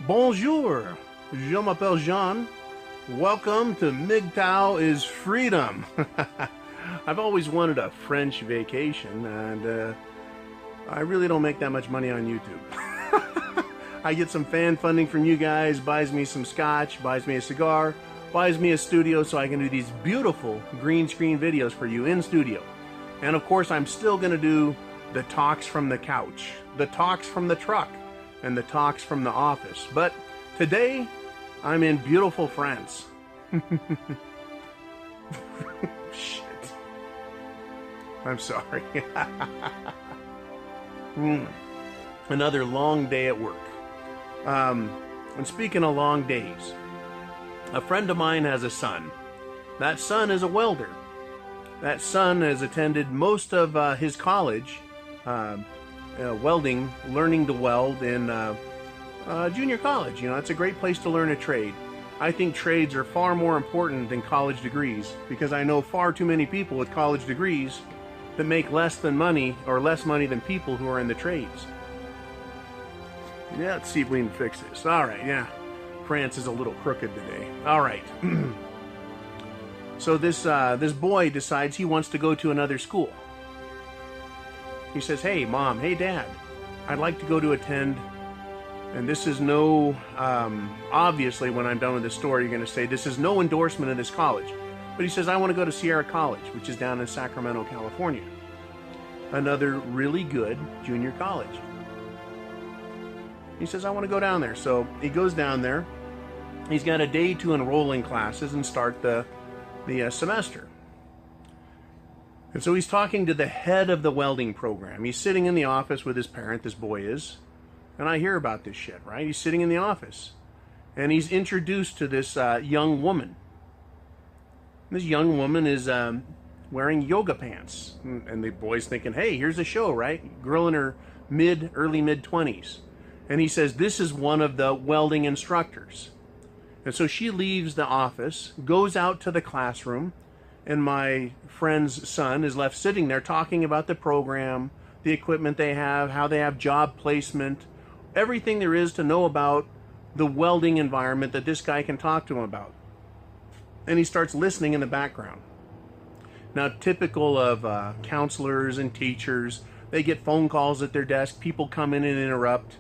Bonjour, je m'appelle Jean. Welcome to MGTOW is Freedom. I've always wanted a French vacation, and I really don't make that much money on YouTube. I get some fan funding from you guys, buys me some scotch, buys me a cigar, buys me a studio so I can do these beautiful green screen videos for you in studio. And of course, I'm still going to do the talks from the couch, the talks from the truck, and the talks from the office. But today, I'm in beautiful France. Shit. I'm sorry. Another long day at work. And speaking of long days, a friend of mine has a son. That son is a welder. That son has attended most of his college welding, learning to weld in junior college. You know, it's a great place to learn a trade. I think trades are far more important than college degrees, because I know far too many people with college degrees that make less money than people who are in the trades. Yeah, let's see if we can fix this. All right, yeah. France is a little crooked today. All right. So this boy decides he wants to go to another school. He says, hey, Mom, hey, Dad, I'd like to go to attend, and this is no, obviously when I'm done with this story, you're going to say, this is no endorsement of this college. But he says, I want to go to Sierra College, which is down in Sacramento, California. Another really good junior college. He says, I want to go down there. So he goes down there. He's got a day to enroll in classes and start the semester. And so he's talking to the head of the welding program. He's sitting in the office with his parent, this boy is. And I hear about this shit, right? He's sitting in the office. And he's introduced to this young woman. This young woman is wearing yoga pants. And the boy's thinking, hey, here's a show, right? Girl in her early mid-20s. And he says, this is one of the welding instructors. And so she leaves the office, goes out to the classroom, and my friend's son is left sitting there talking about the program, the equipment they have, how they have job placement, everything there is to know about the welding environment that this guy can talk to him about. And he starts listening in the background. Now, typical of counselors and teachers, they get phone calls at their desk, people come in and interrupt,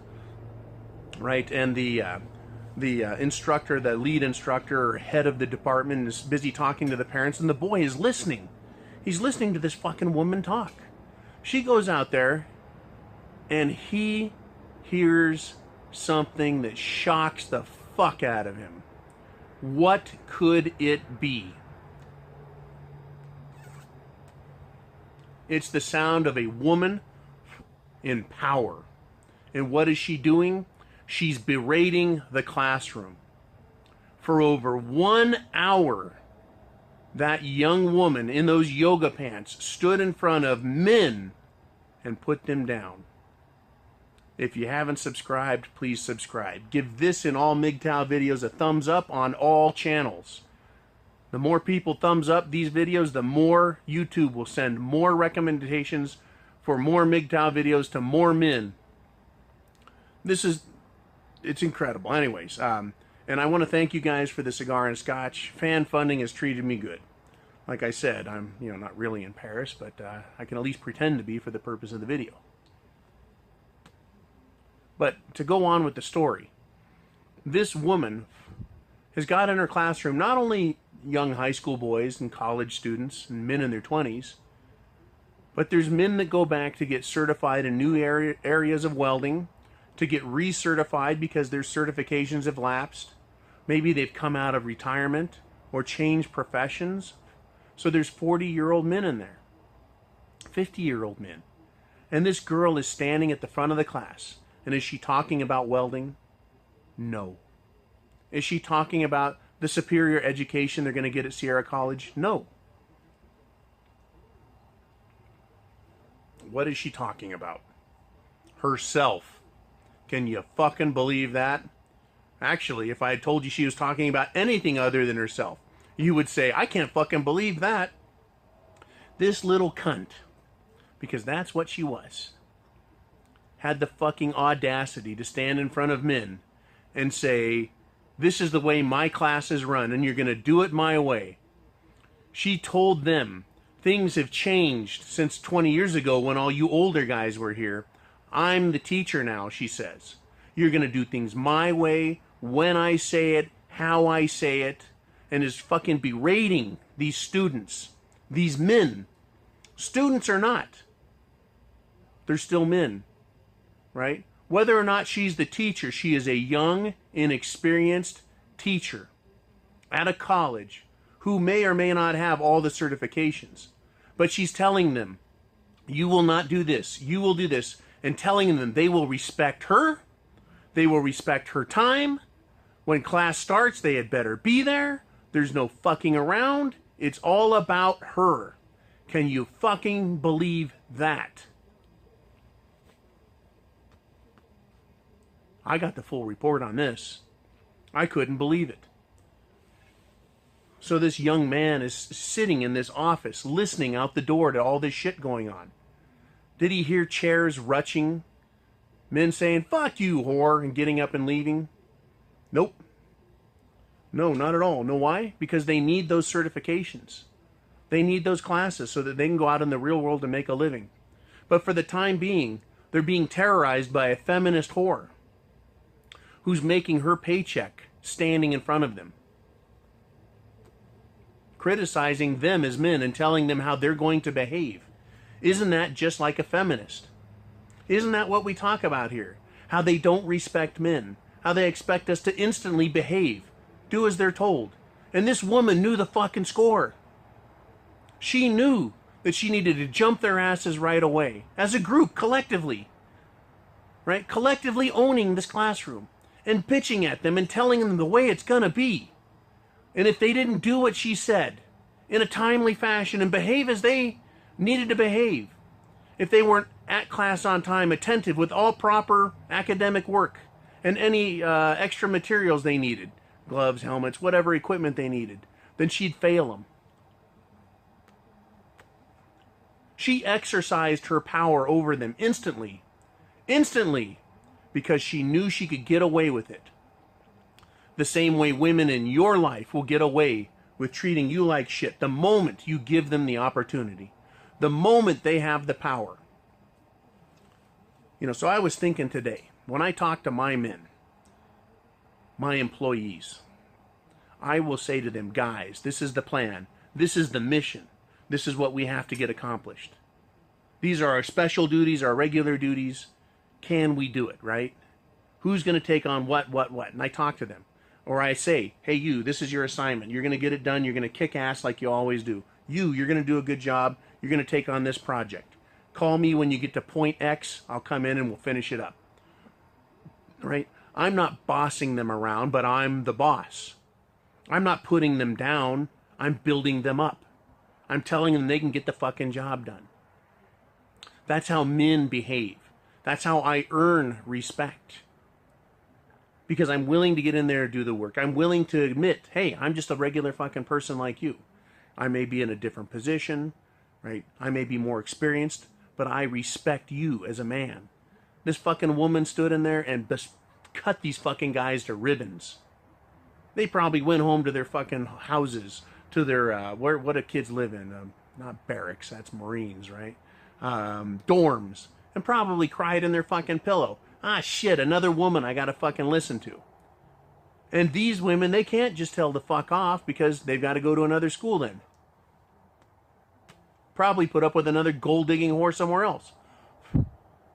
right? And the instructor, the lead instructor or head of the department is busy talking to the parents, and the boy is listening. He's listening to this fucking woman talk. She goes out there, and he hears something that shocks the fuck out of him. What could it be? It's the sound of a woman in power. And what is she doing? She's berating the classroom. For over 1 hour, that young woman in those yoga pants stood in front of men and put them down. If you haven't subscribed, please subscribe. Give this and all MGTOW videos a thumbs up on all channels. The more people thumbs up these videos, the more YouTube will send more recommendations for more MGTOW videos to more men. It's incredible. Anyways, and I want to thank you guys for the cigar and scotch. Fan funding has treated me good. Like I said, I'm not really in Paris, but I can at least pretend to be for the purpose of the video. But to go on with the story, this woman has got in her classroom not only young high school boys and college students and men in their 20s, but there's men that go back to get certified in new areas of welding, to get recertified because their certifications have lapsed. Maybe they've come out of retirement or changed professions. So there's 40-year-old men in there, 50-year-old men. And this girl is standing at the front of the class. And is she talking about welding? No. Is she talking about the superior education they're going to get at Sierra College? No. What is she talking about? Herself. Can you fucking believe that? Actually, if I had told you she was talking about anything other than herself, you would say, I can't fucking believe that. This little cunt, because that's what she was, had the fucking audacity to stand in front of men and say, this is the way my class is run, and you're going to do it my way. She told them, things have changed since 20 years ago when all you older guys were here. I'm the teacher now, she says. You're going to do things my way, when I say it, how I say it, and is fucking berating these students, these men. Students or not, they're still men, right? Whether or not she's the teacher, she is a young, inexperienced teacher at a college who may or may not have all the certifications. But she's telling them, you will not do this, you will do this, and telling them they will respect her, they will respect her time. When class starts, they had better be there. There's no fucking around. It's all about her. Can you fucking believe that? I got the full report on this. I couldn't believe it. So this young man is sitting in this office, listening out the door to all this shit going on. Did he hear chairs rutching? Men saying, fuck you, whore, and getting up and leaving? Nope. No, not at all. Know why? Because they need those certifications. They need those classes so that they can go out in the real world and make a living. But for the time being, they're being terrorized by a feminist whore who's making her paycheck standing in front of them, criticizing them as men and telling them how they're going to behave. Isn't that just like a feminist? Isn't that what we talk about here? How they don't respect men, how they expect us to instantly behave, do as they're told. And this woman knew the fucking score. She knew that she needed to jump their asses right away, as a group, collectively, right? Collectively owning this classroom and bitching at them and telling them the way it's gonna be. And if they didn't do what she said in a timely fashion and behave as they needed to behave, if they weren't at class on time, attentive with all proper academic work and any extra materials they needed, gloves, helmets, whatever equipment they needed, then she'd fail them. She exercised her power over them instantly, because she knew she could get away with it. The same way women in your life will get away with treating you like shit the moment you give them the opportunity, the moment they have the power. You know, so I was thinking today, when I talk to my men, my employees, I will say to them, guys, this is the plan. This is the mission. This is what we have to get accomplished. These are our special duties, our regular duties. Can we do it, right? Who's going to take on what? And I talk to them. Or I say, hey, you, this is your assignment. You're going to get it done. You're going to kick ass like you always do. You're going to do a good job. You're going to take on this project. Call me when you get to point X. I'll come in and we'll finish it up. Right? I'm not bossing them around, but I'm the boss. I'm not putting them down. I'm building them up. I'm telling them they can get the fucking job done. That's how men behave. That's how I earn respect. Because I'm willing to get in there and do the work. I'm willing to admit, hey, I'm just a regular fucking person like you. I may be in a different position, right? I may be more experienced, but I respect you as a man. This fucking woman stood in there and just cut these fucking guys to ribbons. They probably went home to their fucking houses, to their, what do kids live in? Not barracks, that's Marines, right? Dorms, and probably cried in their fucking pillow. Ah, shit, another woman I gotta fucking listen to. And these women, they can't just tell the fuck off because they've got to go to another school then. Probably put up with another gold-digging whore somewhere else.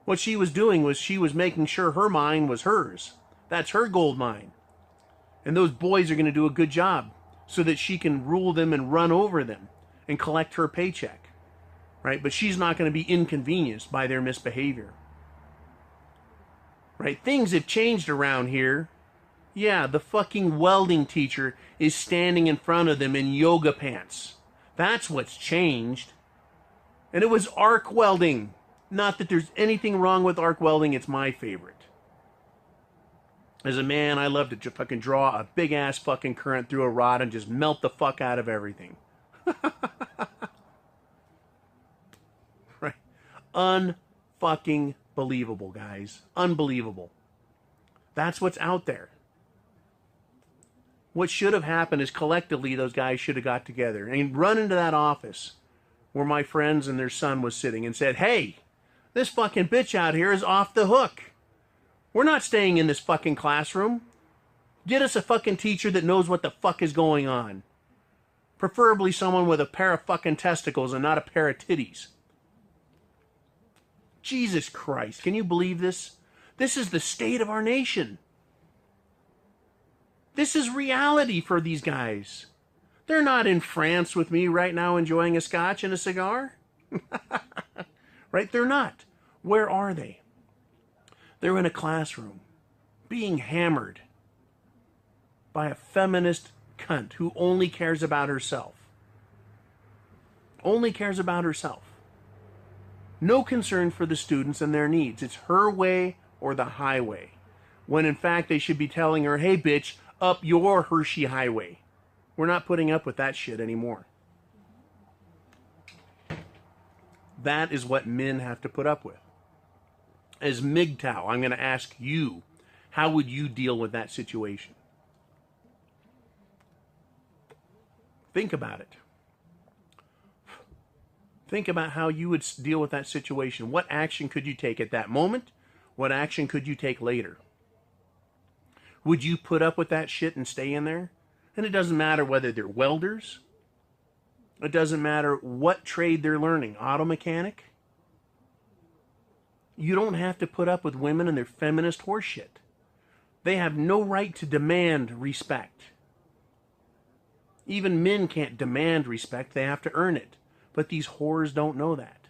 What she was doing was she was making sure her mine was hers. That's her gold mine. And those boys are going to do a good job so that she can rule them and run over them and collect her paycheck. Right? But she's not going to be inconvenienced by their misbehavior. Right? Things have changed around here. Yeah, the fucking welding teacher is standing in front of them in yoga pants. That's what's changed. And it was arc welding. Not that there's anything wrong with arc welding, it's my favorite. As a man, I love to fucking draw a big ass fucking current through a rod and just melt the fuck out of everything. Right? Unfucking believable, guys. Unbelievable. That's what's out there. What should have happened is collectively those guys should have got together and run into that office where my friends and their son was sitting and said, hey, this fucking bitch out here is off the hook. We're not staying in this fucking classroom. Get us a fucking teacher that knows what the fuck is going on. Preferably someone with a pair of fucking testicles and not a pair of titties. Jesus Christ, can you believe this? This is the state of our nation. This is reality for these guys. They're not in France with me right now enjoying a scotch and a cigar. Right? They're not. Where are they? They're in a classroom being hammered by a feminist cunt who only cares about herself. Only cares about herself. No concern for the students and their needs. It's her way or the highway. When in fact they should be telling her, hey bitch, up your Hershey highway. We're not putting up with that shit anymore. That is what men have to put up with. As MGTOW, I'm going to ask you, how would you deal with that situation? Think about it. Think about how you would deal with that situation. What action could you take at that moment? What action could you take later? Would you put up with that shit and stay in there? And it doesn't matter whether they're welders. It doesn't matter what trade they're learning. Auto mechanic. You don't have to put up with women and their feminist horseshit. They have no right to demand respect. Even men can't demand respect. They have to earn it. But these whores don't know that.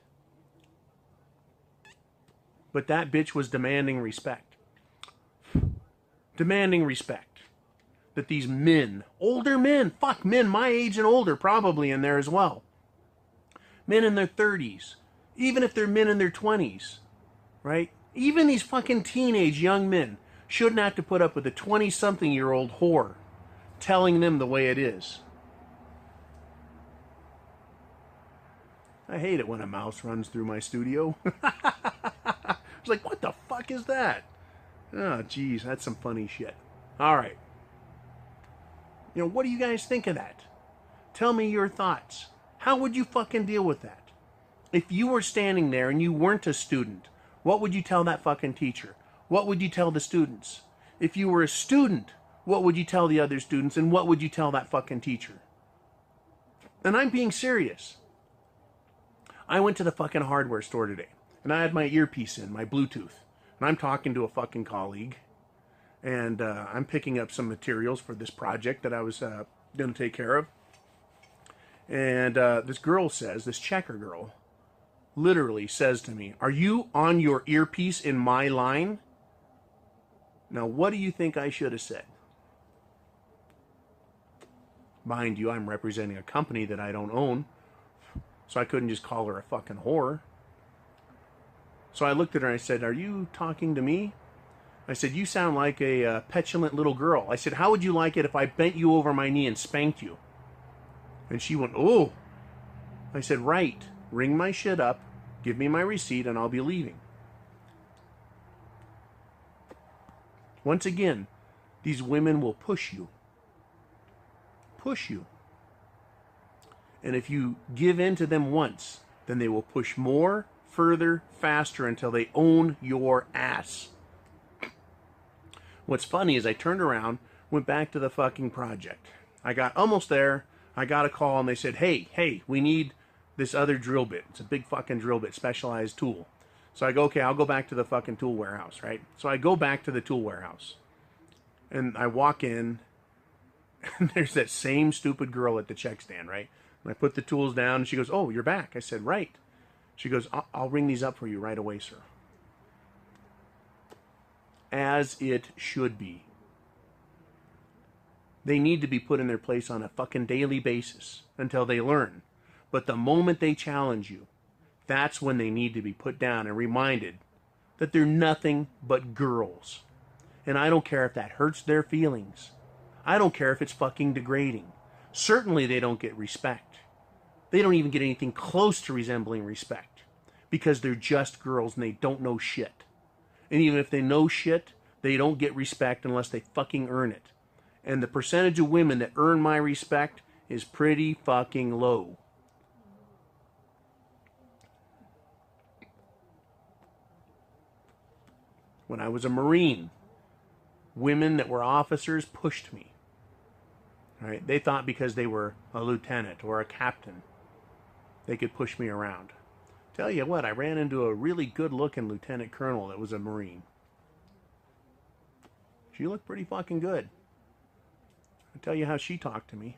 But that bitch was demanding respect. Demanding respect. That these men, older men, fuck, men my age and older probably in there as well. Men in their 30s. Even if they're men in their 20s. Right? Even these fucking teenage young men shouldn't have to put up with a 20-something-year-old whore telling them the way it is. I hate it when a mouse runs through my studio. It's like, what the fuck is that? Oh, geez, that's some funny shit. All right. You know, what do you guys think of that? Tell me your thoughts. How would you fucking deal with that? If you were standing there and you weren't a student, what would you tell that fucking teacher? What would you tell the students? If you were a student, what would you tell the other students? And what would you tell that fucking teacher? And I'm being serious. I went to the fucking hardware store today, and I had my earpiece in, my Bluetooth, and I'm talking to a fucking colleague, and I'm picking up some materials for this project that I was going to take care of. And this girl says, this checker girl, literally says to me, are you on your earpiece in my line? Now, what do you think I should have said? Mind you, I'm representing a company that I don't own, so I couldn't just call her a fucking whore. So I looked at her and I said, are you talking to me? I said, you sound like a petulant little girl. I said, how would you like it if I bent you over my knee and spanked you? And she went, oh. I said, right. Ring my shit up, give me my receipt, and I'll be leaving. Once again, these women will push you. Push you. And if you give in to them once, then they will push more, further, faster until they own your ass. What's funny is I turned around, went back to the fucking project. I got almost there. I got a call and they said, hey, we need this other drill bit. It's a big fucking drill bit, specialized tool. So I go, okay, I'll go back to the fucking tool warehouse, right? So I go back to the tool warehouse. And I walk in, and there's that same stupid girl at the check stand, right? And I put the tools down, and she goes, oh, you're back. I said, right. She goes, I'll ring these up for you right away, sir. As it should be. They need to be put in their place on a fucking daily basis until they learn. But the moment they challenge you, that's when they need to be put down and reminded that they're nothing but girls. And I don't care if that hurts their feelings. I don't care if it's fucking degrading. Certainly they don't get respect. They don't even get anything close to resembling respect. Because they're just girls and they don't know shit. And even if they know shit, they don't get respect unless they fucking earn it. And the percentage of women that earn my respect is pretty fucking low. When I was a Marine, women that were officers pushed me. Right? They thought because they were a lieutenant or a captain, they could push me around. Tell you what, I ran into a really good-looking lieutenant colonel that was a Marine. She looked pretty fucking good. I'll tell you how she talked to me.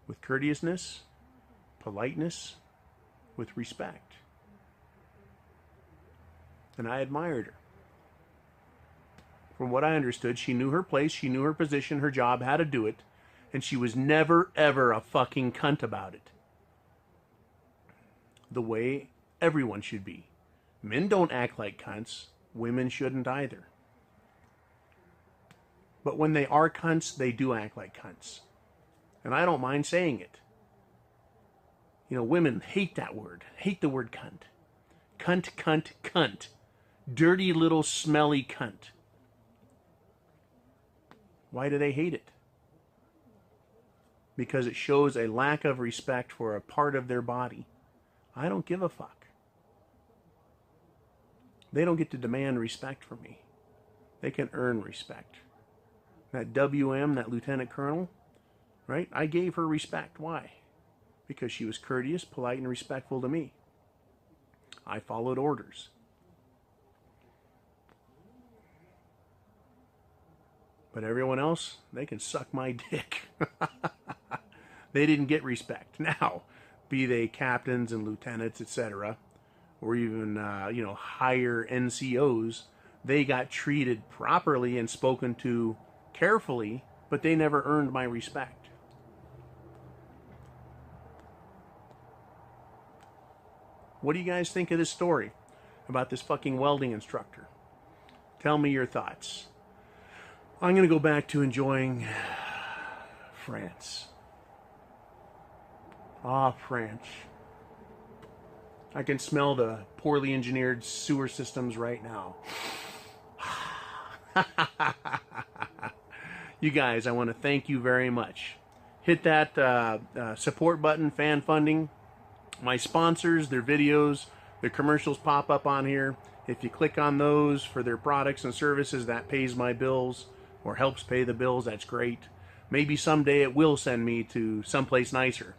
With courteousness, politeness, with respect. And I admired her. From what I understood, she knew her place, she knew her position, her job, how to do it, and she was never, ever a fucking cunt about it. The way everyone should be. Men don't act like cunts. Women shouldn't either. But when they are cunts, they do act like cunts. And I don't mind saying it. You know, women hate that word. Hate the word cunt. Cunt, cunt, cunt. Dirty little smelly cunt. Why do they hate it? Because it shows a lack of respect for a part of their body. I don't give a fuck. They don't get to demand respect from me. They can earn respect. That WM, that lieutenant colonel, right? I gave her respect. Why? Because she was courteous, polite, and respectful to me. I followed orders. But everyone else, they can suck my dick. They didn't get respect. Now, be they captains and lieutenants, etc., or even, higher NCOs, they got treated properly and spoken to carefully, but they never earned my respect. What do you guys think of this story about this fucking welding instructor? Tell me your thoughts. I'm going to go back to enjoying France. Ah, France. I can smell the poorly engineered sewer systems right now. You guys, I want to thank you very much. Hit that support button, fan funding. My sponsors, their videos, their commercials pop up on here. If you click on those for their products and services, that pays my bills or helps pay the bills. That's great. Maybe someday it will send me to someplace nicer.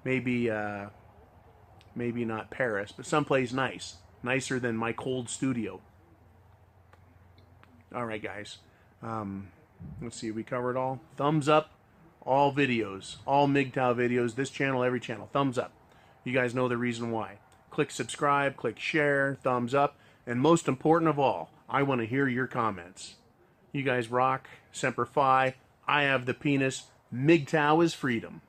Maybe not Paris, but someplace nice. Nicer than my cold studio. All right, guys. Let's see, we covered all. Thumbs up, all videos, all MGTOW videos, this channel, every channel. Thumbs up. You guys know the reason why. Click subscribe, click share, thumbs up, and most important of all, I want to hear your comments. You guys rock. Semper Fi. I have the penis. MGTOW is freedom.